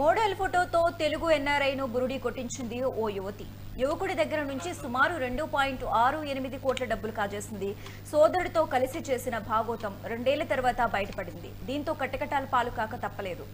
Model ఫోటోతో తెలుగు ఎన్ఆర్ఐను బురుడి కొట్టించింది ఓ యువతి. యువకుడి దగ్గర నుంచి సుమారు 2.68 కోట్ల డబ్బులు కాజేసింది. సోదరుడితో కలిసి చేసిన భాగోతం 2 ఏళ్ల తర్వాత బయటపడింది. దీంతో కట్టకటాల పాలు కాక తప్పలేదు.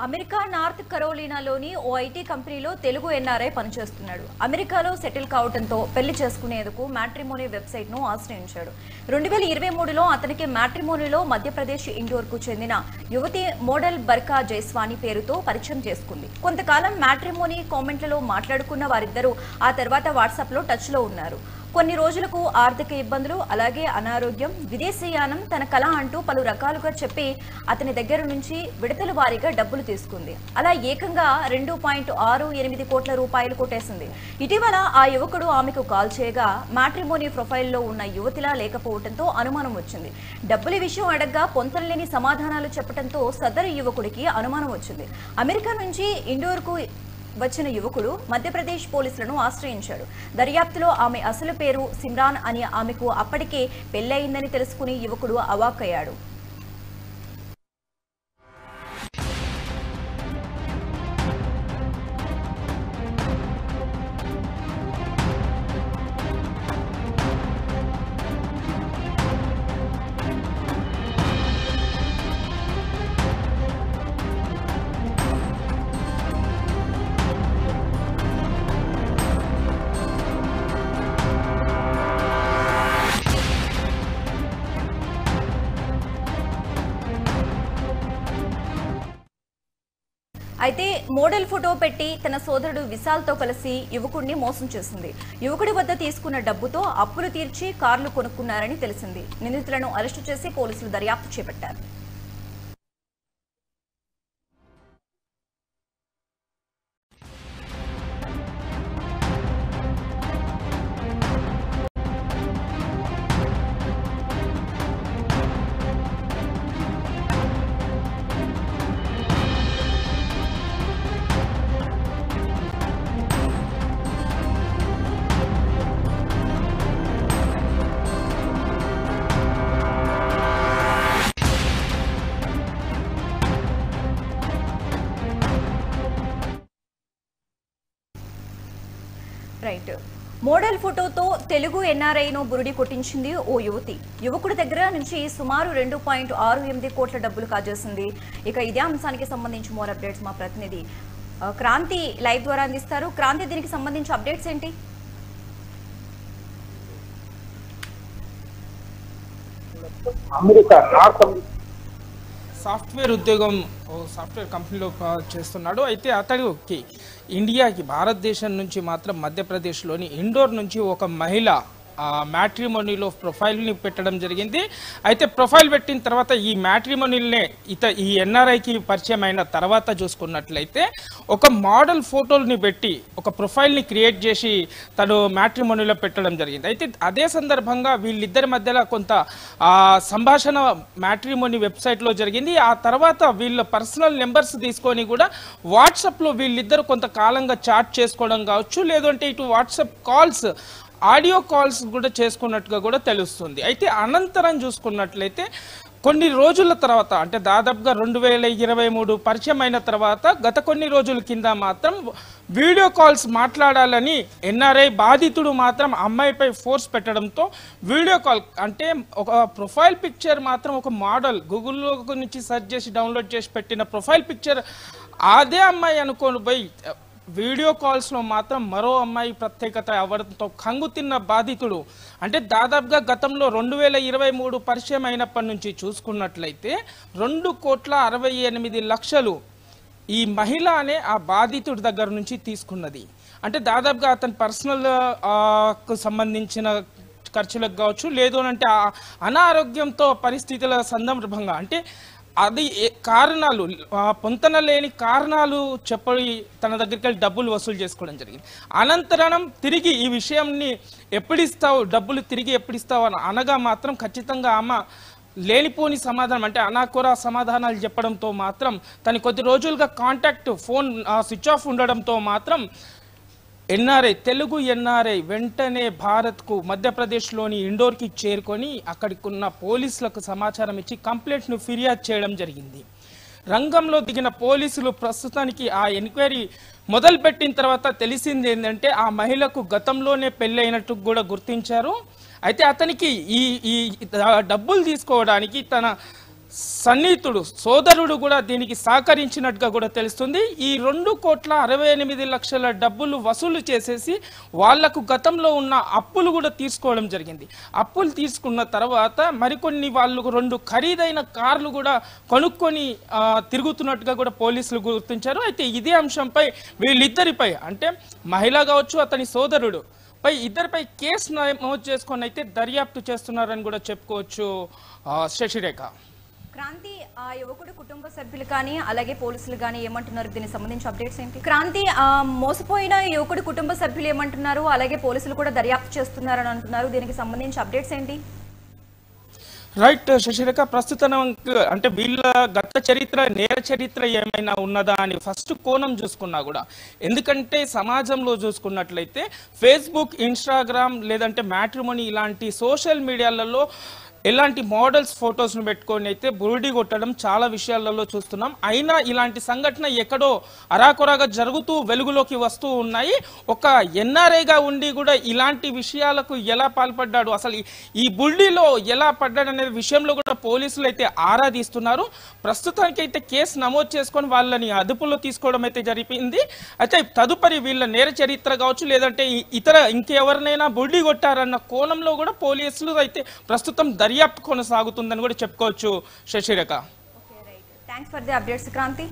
అమెరికా నార్త్ కరోలినాలోని ఓ ఐటీ కంపెనీలో తెలుగు ఎన్ఆర్ఐ పనిచేస్తున్నాడు. అమెరికాలో సెటిల్ కావడంతో పెళ్లి చేసుకునేందుకు మ్యాట్రిమోనీ వెబ్సైట్ ను ఆశ్రయించాడు. 2023లో అతనికి మ్యాట్రిమోనీలో మధ్యప్రదేశ్ ఇండోర్కు చెందిన యువతి మోడల్ బర్కా జైస్వాని పేరుతో పరిచయం చేసుకుంది. కొంతకాలం మ్యాట్రిమోనీ కామెంట్లలో మాట్లాడుకున్న వారిద్దరూ ఆ తర్వాత వాట్సాప్ లో టచ్ లో ఉన్నారు. కొన్ని రోజులకు ఆర్థిక ఇబ్బందులు, అలాగే అనారోగ్యం, విదేశీయానం తన కళ అంటూ పలు రకాలుగా చెప్పి అతని దగ్గర నుంచి విడతల వారీగా డబ్బులు తీసుకుంది. అలా ఏకంగా 2.68 కోట్ల రూపాయలు కొట్టేసింది. ఇటీవల ఆ యువకుడు ఆమెకు కాల్ చేయగా మ్యాట్రిమోనీ ప్రొఫైల్లో ఉన్న యువతిలా లేకపోవడంతో అనుమానం వచ్చింది. డబ్బుల విషయం అడగ్గా పొంతనలేని సమాధానాలు చెప్పడంతో సదరు యువకుడికి అనుమానం వచ్చింది. అమెరికా నుంచి ఇండోర్కు వచ్చిన యువకుడు మధ్యప్రదేశ్ పోలీసులను ఆశ్రయించాడు. దర్యాప్తులో ఆమె అసలు పేరు సిమ్రాన్ అని, ఆమెకు అప్పటికే పెళ్లయిందని తెలుసుకుని యువకుడు అవాక్కయ్యాడు. అయితే మోడల్ ఫోటో పెట్టి తన సోదరుడు విశాల్తో కలిసి యువకుడిని మోసం చేసింది. యువకుడి వద్ద తీసుకున్న డబ్బుతో అప్పులు తీర్చి కార్లు కొనుక్కున్నారని తెలిసింది. నిందితులను అరెస్టు చేసి పోలీసులు దర్యాప్తు చేపట్టారు. రైట్. మోడల్ ఫోటోతో తెలుగు ఎన్ఆర్ఐను బురుడి కొట్టించింది ఓ యువతి. యువకుడి దగ్గర నుంచి సుమారు 2.68 కోట్ల డబ్బులు కాజేసింది. ఇక ఇదే అంశానికి సంబంధించి మోర్ అప్డేట్స్ మా ప్రతినిధి క్రాంతి లైవ్ ద్వారా అందిస్తారు. క్రాంతి, దీనికి సంబంధించి అప్డేట్స్ ఏంటి? సాఫ్ట్వేర్ ఉద్యోగం సాఫ్ట్వేర్ కంపెనీలో చేస్తున్నాడు. అయితే అతడికి ఇండియాకి భారతదేశం నుంచి మాత్రం మధ్యప్రదేశ్లోని ఇండోర్ నుంచి ఒక మహిళ మ్యాట్రిమోనీలో ప్రొఫైల్ని పెట్టడం జరిగింది. అయితే ప్రొఫైల్ పెట్టిన తర్వాత ఈ మ్యాట్రిమోనీలనే ఈ ఎన్ఆర్ఐకి పరిచయం అయిన తర్వాత చూసుకున్నట్లయితే ఒక మోడల్ ఫోటోల్ని పెట్టి ఒక ప్రొఫైల్ని క్రియేట్ చేసి తను మ్యాట్రిమోనీలో పెట్టడం జరిగింది. అయితే అదే సందర్భంగా వీళ్ళిద్దరి మధ్యలో కొంత సంభాషణ మ్యాట్రిమోనీ వెబ్సైట్లో జరిగింది. ఆ తర్వాత వీళ్ళ పర్సనల్ నెంబర్స్ తీసుకొని కూడా వాట్సాప్లో వీళ్ళిద్దరు కొంతకాలంగా చాట్ చేసుకోవడం కావచ్చు, లేదంటే ఇటు వాట్సాప్ కాల్స్, ఆడియో కాల్స్ కూడా చేసుకున్నట్టుగా కూడా తెలుస్తుంది. అయితే అనంతరం చూసుకున్నట్లయితే కొన్ని రోజుల తర్వాత, అంటే దాదాపుగా 2023 పరిచయం అయిన తర్వాత గత కొన్ని రోజుల కింద మాత్రం వీడియో కాల్స్ మాట్లాడాలని ఎన్ఆర్ఐ బాధితుడు మాత్రం అమ్మాయిపై ఫోర్స్ పెట్టడంతో వీడియో కాల్, అంటే ఒక ప్రొఫైల్ పిక్చర్ మాత్రం ఒక మోడల్ గూగుల్లో నుంచి సెర్చ్ చేసి డౌన్లోడ్ చేసి పెట్టిన ప్రొఫైల్ పిక్చర్ అదే అమ్మాయి అనుకొని పోయి వీడియో కాల్స్లో మాత్రం మరో అమ్మాయి ప్రత్యేకత అవ్వడంతో కంగుతిన్న బాధితుడు, అంటే దాదాపుగా గతంలో 2023 పరిచయం అయినప్పటి నుంచి చూసుకున్నట్లయితే 2,68,00,000 ఈ మహిళ అనే ఆ బాధితుడి దగ్గర నుంచి తీసుకున్నది. అంటే దాదాపుగా అతని పర్సనల్ కు సంబంధించిన ఖర్చులకు కావచ్చు, లేదు అంటే అనారోగ్యంతో పరిస్థితుల సందర్భంగా అంటే అది కారణాలు పొంతన లేని కారణాలు చెప్పి తన దగ్గరికి వెళ్ళి డబ్బులు వసూలు చేసుకోవడం జరిగింది. అనంతరం తిరిగి ఈ విషయంని ఎప్పుడిస్తావు, డబ్బులు తిరిగి ఎప్పుడిస్తావు అని అనగా మాత్రం ఖచ్చితంగా ఆమె లేనిపోని సమాధానం అంటే అనాకొర సమాధానాలు చెప్పడంతో మాత్రం తను కొద్ది రోజులుగా కాంటాక్ట్ ఫోన్ స్విచ్ ఆఫ్ ఉండడంతో మాత్రం తెలుగు ఎన్ఆర్ఐ వెంటనే భారత్కు మధ్యప్రదేశ్లోని ఇండోర్కి చేరుకొని అక్కడికి ఉన్న పోలీసులకు సమాచారం ఇచ్చి కంప్లైంట్ను ఫిర్యాదు చేయడం జరిగింది. రంగంలో దిగిన పోలీసులు ప్రస్తుతానికి ఆ ఎంక్వైరీ మొదలుపెట్టిన తర్వాత తెలిసింది ఏంటంటే ఆ మహిళకు గతంలోనే పెళ్ళైనట్టు కూడా గుర్తించారు. అయితే అతనికి ఈ డబ్బులు తీసుకోవడానికి తన సన్నిహితుడు సోదరుడు కూడా దీనికి సహకరించినట్టుగా కూడా తెలుస్తుంది. ఈ 2,68,00,000 డబ్బులు వసూలు చేసేసి వాళ్లకు గతంలో ఉన్న అప్పులు కూడా తీసుకోవడం జరిగింది. అప్పులు తీసుకున్న తర్వాత మరికొన్ని వాళ్ళు 2 ఖరీదైన కార్లు కూడా కొనుక్కొని తిరుగుతున్నట్టుగా కూడా పోలీసులు గుర్తించారు. అయితే ఇదే అంశంపై వీళ్ళిద్దరిపై అంటే మహిళ కావచ్చు అతని సోదరుడు ఇద్దరిపై కేసు నమోదు చేసుకొని అయితే దర్యాప్తు చేస్తున్నారని కూడా చెప్పుకోవచ్చు. శశిరేఖ, క్రాంతి, ఆ యువకుడు కుటుంబ సభ్యులు కానీ అలాగే పోలీసులు కానీ ఏమంటున్నారు? దీనికి సంబంధించి అప్డేట్స్ ఏంటి? క్రాంతి, మోసపోయిన యువకుడు కుటుంబ సభ్యులు ఏమంటున్నారు? అలాగే పోలీసులు కూడా దర్యాప్తు చేస్తున్నారని అంటున్నారు. దీనికి సంబంధించి అప్డేట్స్ ఏంటి? రైట్ శశిరేఖ, ప్రస్తుతం అంటే వీళ్ళ గత చరిత్ర నేర చరిత్ర ఏమైనా ఉన్నదా అని ఫస్ట్ కోణం చూసుకున్నా కూడా, ఎందుకంటే సమాజంలో చూసుకున్నట్లయితే ఫేస్బుక్, ఇన్స్టాగ్రామ్ లేదంటే మ్యాట్రిమోనీ ఇలాంటి సోషల్ మీడియాలలో ఎలాంటి మోడల్స్ ఫొటోస్ను పెట్టుకొని అయితే బురుడి కొట్టడం చాలా విషయాలలో చూస్తున్నాం. అయినా ఇలాంటి సంఘటన ఎక్కడో అరాకొరాగా జరుగుతూ వెలుగులోకి వస్తూ ఉన్నాయి. ఒక ఎన్ఆర్ఐగా ఉండి కూడా ఇలాంటి విషయాలకు ఎలా పాల్పడ్డాడు, అసలు ఈ బుల్డీలో ఎలా పడ్డాడు అనే విషయంలో కూడా పోలీసులు అయితే ఆరాధిస్తున్నారు. ప్రస్తుతానికి అయితే కేసు నమోదు చేసుకొని వాళ్ళని అదుపులో తీసుకోవడం అయితే జరిపింది. అయితే తదుపరి వీళ్ళ నేర చరిత్ర కావచ్చు లేదంటే ఇతర ఇంకెవరినైనా బుల్డీ కొట్టారన్న కోణంలో కూడా పోలీసులు అయితే ప్రస్తుతం దర్యాప్తు కొనసాగుతుందని కూడా చెప్పుకోవచ్చు. Shashirekha, thanks for the updates Kranti.